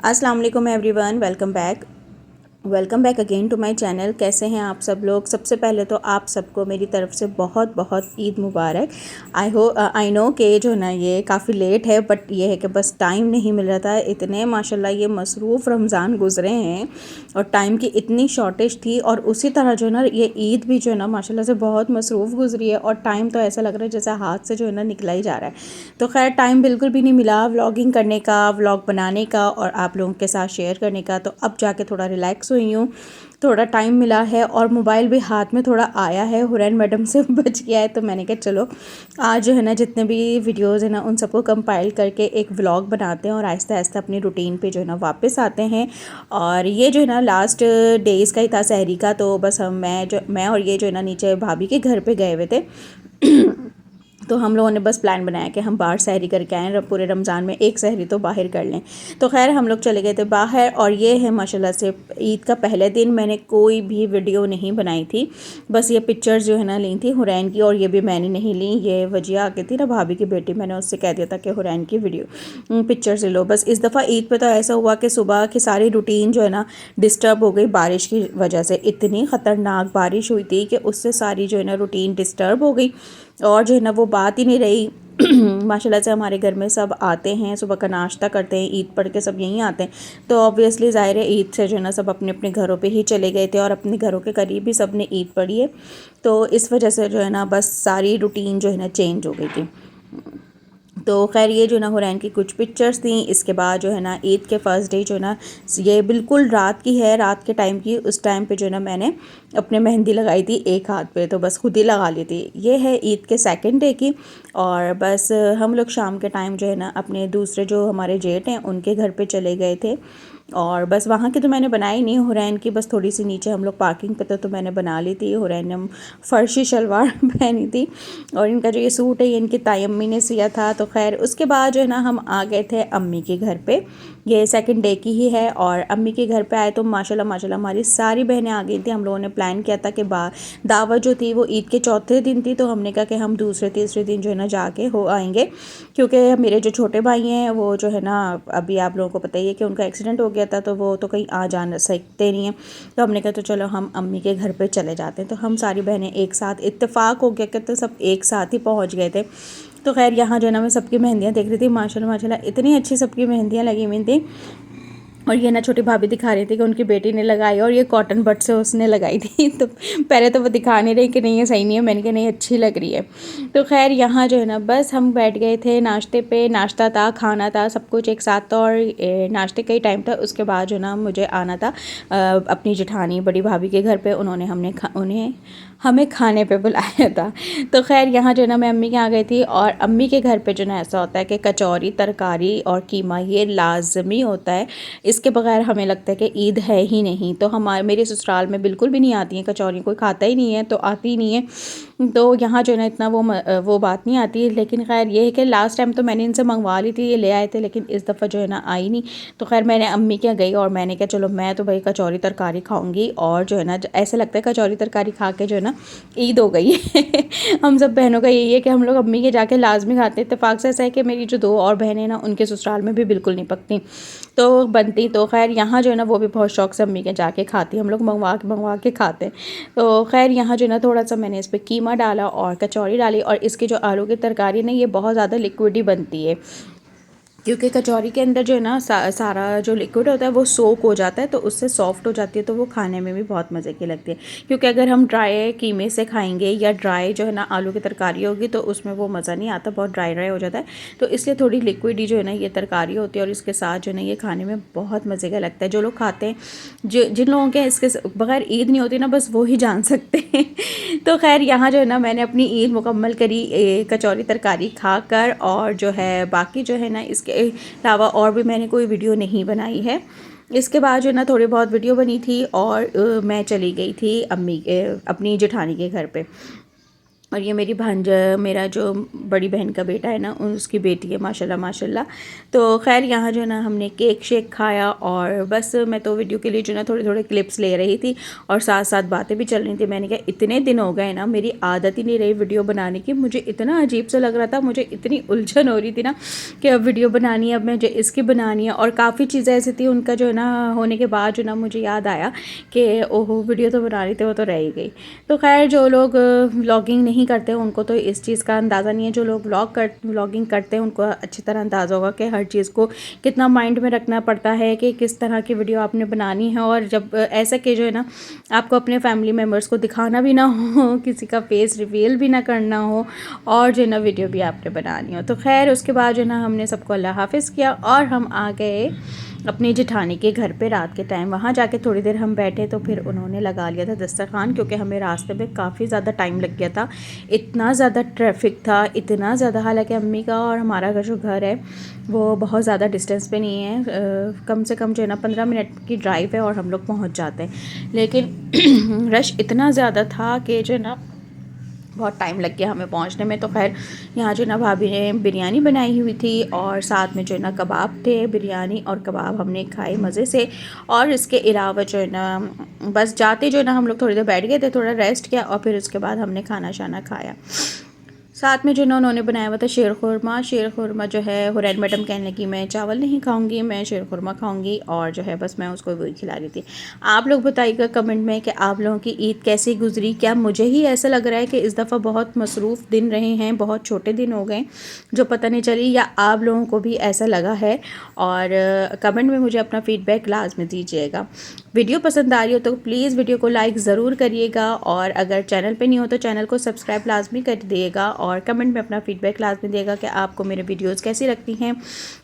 अस्सलाम वालेकुम everyone, welcome back again to my channel. कैसे हैं आप सब लोग। सबसे पहले तो आप सबको मेरी तरफ से बहुत बहुत ईद मुबारक। आई नो कि जो है ना ये काफ़ी लेट है, बट ये है कि बस टाइम नहीं मिल रहा था। इतने माशाल्लाह ये मसरूफ़ रमज़ान गुज़रे हैं और टाइम की इतनी शॉर्टेज थी, और उसी तरह जो है ना ये ईद भी जो है ना माशाल्लाह से बहुत मसरूफ़ गुज़री है, और टाइम तो ऐसा लग रहा है जैसे हाथ से जो है ना निकला ही जा रहा है। तो खैर टाइम बिल्कुल भी नहीं मिला व्लॉगिंग करने का, व्लॉग बनाने का और आप लोगों के साथ शेयर करने का। तो अब जाके थोड़ा रिलैक्स हुई हूँ, थोड़ा टाइम मिला है और मोबाइल भी हाथ में थोड़ा आया है, हुरैन मैडम से बच गया है। तो मैंने कहा चलो आज जो है ना जितने भी वीडियोज़ हैं ना उन सबको कंपाइल करके एक व्लॉग बनाते हैं और आहिस्ता आहिस्ता अपनी रूटीन पे जो है ना वापस आते हैं। और ये जो है ना लास्ट डेज़ का ही था, सहरी का। तो बस मैं और ये जो है ना नीचे भाभी के घर पे गए हुए थे तो हम लोगों ने बस प्लान बनाया कि हम बाहर सहरी करके आएँ, पूरे रमज़ान में एक सहरी तो बाहर कर लें। तो खैर हम लोग चले गए थे बाहर। और ये है माशाल्लाह से ईद का पहले दिन मैंने कोई भी वीडियो नहीं बनाई थी, बस ये पिक्चर्स जो है ना ली थी हुरैन की, और ये भी मैंने नहीं ली, ये वजिया आके थी ना भाभी की बेटी, मैंने उससे कह दिया था कि हुरैन की वीडियो पिक्चर्स ले लो। बस इस दफ़ा ईद पे तो ऐसा हुआ कि सुबह की सारी रूटीन जो है ना डिस्टर्ब हो गई बारिश की वजह से। इतनी ख़तरनाक बारिश हुई थी कि उससे सारी जो है ना रूटीन डिस्टर्ब हो गई, और जो है ना वो बात ही नहीं रही। माशाल्लाह से हमारे घर में सब आते हैं, सुबह का नाश्ता करते हैं, ईद पढ़ के सब यहीं आते हैं। तो ऑब्वियसली ज़ाहिर है ईद से जो है ना सब अपने अपने घरों पे ही चले गए थे, और अपने घरों के करीब ही सब ने ईद पढ़ी है। तो इस वजह से जो है ना बस सारी रूटीन जो है ना चेंज हो गई थी। तो खैर ये जो ना हुरैन की कुछ पिक्चर्स थी। इसके बाद जो है ना ईद के फर्स्ट डे जो ना ये बिल्कुल रात की है, रात के टाइम की। उस टाइम पे जो ना मैंने अपने मेहंदी लगाई थी एक हाथ पे, तो बस खुद ही लगा ली थी। ये है ईद के सेकंड डे की। और बस हम लोग शाम के टाइम जो है ना अपने दूसरे जो हमारे जेठ हैं उनके घर पे चले गए थे, और बस वहाँ की तो मैंने बनाई नहीं, हुरैन की बस थोड़ी सी नीचे हम लोग पार्किंग पे तो मैंने बना ली थी। हुरैन ने फ़र्शी शलवार पहनी थी, और इनका जो ये सूट है ये इनकी ताई अम्मी ने सिया था। तो खैर उसके बाद जो है ना हम आ गए थे अम्मी के घर पे। ये सेकंड डे की ही है, और अम्मी के घर पे आए तो माशाल्लाह माशाल्लाह हमारी सारी बहनें आ गई थी। हम लोगों ने प्लान किया था कि दावत जो थी वो ईद के चौथे दिन थी, तो हमने कहा कि हम दूसरे तीसरे दिन जो है ना जाके हो आएंगे, क्योंकि मेरे जो छोटे भाई हैं वो जो है ना अभी आप लोगों को पता ही है कि उनका एक्सीडेंट हो गया था, तो वो तो कहीं आ जा सकते नहीं हैं। तो हमने कहा तो चलो हम अम्मी के घर पे चले जाते हैं। तो हम सारी बहनें एक साथ इत्तेफाक हो गया कि तो सब एक साथ ही पहुंच गए थे। तो खैर यहाँ जो है ना मैं सबकी मेहंदियाँ देख रही थी, माशाल्लाह माशाल्लाह इतनी अच्छी सबकी मेहंदियाँ लगी हुई थी। और ये ना छोटी भाभी दिखा रही थी कि उनकी बेटी ने लगाई, और ये कॉटन बड से उसने लगाई थी। तो पहले तो वो दिखा नहीं रही कि नहीं ये सही नहीं है, मैंने कहा नहीं अच्छी लग रही है। तो खैर यहाँ जो है ना बस हम बैठ गए थे नाश्ते पे, नाश्ता था, खाना था, सब कुछ एक साथ था। और नाश्ते का ही टाइम था। उसके बाद जो ना मुझे आना था अपनी जेठानी बड़ी भाभी के घर पे। उन्होंने उन्हें हमें खाने पे बुलाया था। तो खैर यहाँ जो है ना मैं अम्मी के यहाँ गई थी, और अम्मी के घर पे जो ना ऐसा होता है कि कचौरी, तरकारी और कीमा ये लाजमी होता है। इसके बगैर हमें लगता है कि ईद है ही नहीं। तो मेरे ससुराल में बिल्कुल भी नहीं आती हैं कचौरी, कोई खाता ही नहीं है तो आती ही नहीं है। तो यहाँ जो है ना इतना वो बात नहीं आती। लेकिन खैर ये है कि लास्ट टाइम तो मैंने इनसे मंगवा ली थी, ये ले आए थे, लेकिन इस दफ़ा जो है ना आई नहीं। तो खैर मैंने अम्मी के यहाँ गई और मैंने कहा चलो मैं तो भाई कचौरी तरकारी खाऊंगी। और जो है ना ऐसे लगता है कचौरी तरकारी खा के जो है ना ईद हो गई है। हम सब बहनों का यही है कि हम लोग अम्मी के जाके लाजमी खाते हैं। इत्तेफाक से ऐसा है कि मेरी जो दो और बहनें ना उनके ससुराल में भी बिल्कुल नहीं पकती तो बनती। तो खैर यहाँ जो है ना वो भी बहुत शौक से अम्मी के जाके खाती, हम लोग मंगवा के खाते हैं। तो खैर यहाँ जो है ना थोड़ा सा मैंने इस पर कीमा डाला और कचौरी डाली, और इसकी जो आलू की तरकारी ना ये बहुत ज़्यादा लिक्विड ही बनती है, क्योंकि कचौरी के अंदर जो है ना सारा जो लिक्विड होता है वो सोक हो जाता है, तो उससे सॉफ्ट हो जाती है, तो वो खाने में भी बहुत मज़े की लगती है। क्योंकि अगर हम ड्राई कीमे से खाएंगे या ड्राई जो है ना आलू की तरकारी होगी तो उसमें वो मज़ा नहीं आता, बहुत ड्राई ड्राई हो जाता है। तो इसलिए थोड़ी लिक्विड ही जो है ना ये तरकारी होती है, और इसके साथ जो है ना ये खाने में बहुत मज़े का लगता है। जो लोग खाते हैं, जिन लोगों के इसके बगैर ईद नहीं होती ना बस वो ही जान सकते हैं। तो खैर यहाँ जो है ना मैंने अपनी ईद मुकम्मल करी कचौरी तरकारी खाकर, और जो है बाकी जो है ना इसके अलावा और भी मैंने कोई वीडियो नहीं बनाई है। इसके बाद जो ना थोड़ी बहुत वीडियो बनी थी, और मैं चली गई थी अपनी जेठानी के घर पे। और ये मेरी भांजा, मेरा जो बड़ी बहन का बेटा है ना, उसकी बेटी है, माशाल्लाह माशाल्लाह। तो खैर यहाँ जो ना हमने केक शेक खाया, और बस मैं तो वीडियो के लिए जो ना थोड़े थोड़े क्लिप्स ले रही थी और साथ साथ बातें भी चल रही थी। मैंने कहा इतने दिन हो गए ना, मेरी आदत ही नहीं रही वीडियो बनाने की। मुझे इतना अजीब सा लग रहा था, मुझे इतनी उलझन हो रही थी ना कि अब वीडियो बनानी है, अब मुझे इसकी बनानी है। और काफ़ी चीज़ें ऐसी थी, उनका जो है ना होने के बाद जो ना मुझे याद आया कि ओहो वीडियो तो बना रही थी, वो तो रह ही गई। तो खैर जो लोग व्लॉगिंग नहीं करते हैं उनको तो इस चीज़ का अंदाज़ा नहीं है। जो लोग व्लॉगिंग करते हैं उनको अच्छी तरह अंदाज़ा होगा कि हर चीज़ को कितना माइंड में रखना पड़ता है कि किस तरह की वीडियो आपने बनानी है। और जब ऐसा कि जो है ना आपको अपने फैमिली मेम्बर्स को दिखाना भी ना हो, किसी का फेस रिवील भी ना करना हो, और जो है ना वीडियो भी आपने बनानी हो। तो खैर उसके बाद जो है ना हमने सबको अल्लाह हाफिज़ किया और हम आ गए अपनी जेठानी के घर पे रात के टाइम। वहाँ जाके थोड़ी देर हम बैठे तो फिर उन्होंने लगा लिया था दस्तरखान, क्योंकि हमें रास्ते में काफ़ी ज़्यादा टाइम लग गया था। इतना ज़्यादा ट्रैफिक था, इतना ज़्यादा। हालांकि अम्मी का और हमारा जो घर है वो बहुत ज़्यादा डिस्टेंस पे नहीं है, कम से कम जो है ना 15 मिनट की ड्राइव है और हम लोग पहुँच जाते हैं। लेकिन रश इतना ज़्यादा था कि जो है ना बहुत टाइम लग गया हमें पहुंचने में। तो खैर यहाँ जो ना भाभी ने बिरयानी बनाई हुई थी और साथ में जो है ना कबाब थे। बिरयानी और कबाब हमने खाए मज़े से। और इसके अलावा जो है ना बस जाते जो है ना हम लोग थोड़ी देर बैठ गए थे, थोड़ा रेस्ट किया और फिर उसके बाद हमने खाना शाना खाया। साथ में जो ना उन्होंने बनाया हुआ था शेर खुरमा। शेर खुरमा जो है हुरैन मैडम कहने लगी मैं चावल नहीं खाऊंगी, मैं शेर खुरमा खाऊंगी, और जो है बस मैं उसको वही खिला रही थी। आप लोग बताइएगा कमेंट में कि आप लोगों की ईद कैसी गुजरी। क्या मुझे ही ऐसा लग रहा है कि इस दफ़ा बहुत मसरूफ़ दिन रहे हैं, बहुत छोटे दिन हो गए जो पता नहीं चली, या आप लोगों को भी ऐसा लगा है। और कमेंट में मुझे अपना फ़ीडबैक लाजमी दीजिएगा। वीडियो पसंद आ रही हो तो प्लीज़ वीडियो को लाइक ज़रूर करिएगा, और अगर चैनल पे नहीं हो तो चैनल को सब्सक्राइब लाजमी कर दिएगा, और कमेंट में अपना फ़ीडबैक लाजमी दिएगा कि आपको मेरे वीडियोस कैसी लगती हैं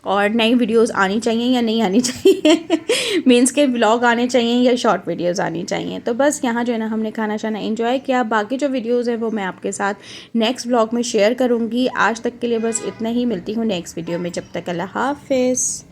और नई वीडियोस आनी चाहिए या नहीं आनी चाहिए मीन्स के व्लॉग आने चाहिए या शॉर्ट वीडियोस आनी चाहिए। तो बस यहाँ जो है ना हमने खाना शाना एंजॉय किया। बाकी जो वीडियोज़ हैं वो मैं आपके साथ नेक्स्ट व्लॉग में शेयर करूँगी। आज तक के लिए बस इतना ही, मिलती हूँ नेक्स्ट वीडियो में। जब तक अल्लाह हाफिज़।